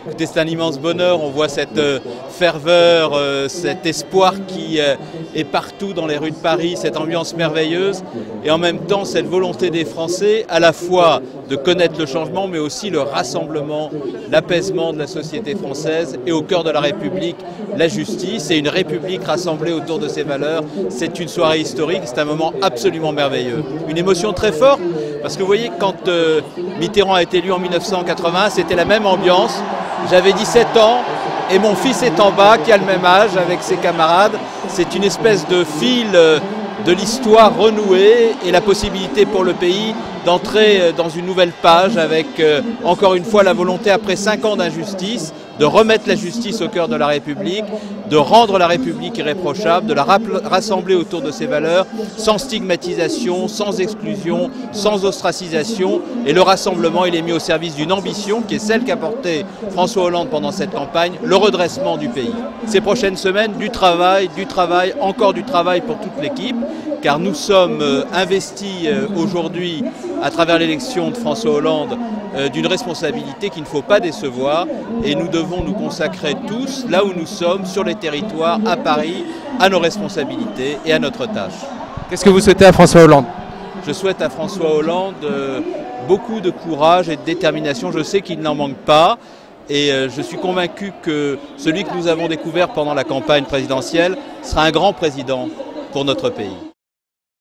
Écoutez, c'est un immense bonheur, on voit cette ferveur, cet espoir qui est partout dans les rues de Paris, cette ambiance merveilleuse et en même temps cette volonté des Français à la fois de connaître le changement mais aussi le rassemblement, l'apaisement de la société française et au cœur de la République, la justice et une République rassemblée autour de ses valeurs. C'est une soirée historique, c'est un moment absolument merveilleux. Une émotion très forte parce que vous voyez quand Mitterrand a été élu en 1980, c'était la même ambiance. J'avais 17 ans et mon fils est en bas, qui a le même âge avec ses camarades. C'est une espèce de fil de l'histoire renouée et la possibilité pour le pays d'entrer dans une nouvelle page avec encore une fois la volonté après 5 ans d'injustice de remettre la justice au cœur de la République, de rendre la République irréprochable, de la rassembler autour de ses valeurs, sans stigmatisation, sans exclusion, sans ostracisation. Et le rassemblement, il est mis au service d'une ambition qui est celle qu'a portée François Hollande pendant cette campagne, le redressement du pays. Ces prochaines semaines, du travail, encore du travail pour toute l'équipe, car nous sommes investis aujourd'hui, à travers l'élection de François Hollande, d'une responsabilité qu'il ne faut pas décevoir et nous devons nous consacrer tous, là où nous sommes, sur les territoires, à Paris, à nos responsabilités et à notre tâche. Qu'est-ce que vous souhaitez à François Hollande? Je souhaite à François Hollande beaucoup de courage et de détermination. Je sais qu'il n'en manque pas et je suis convaincu que celui que nous avons découvert pendant la campagne présidentielle sera un grand président pour notre pays.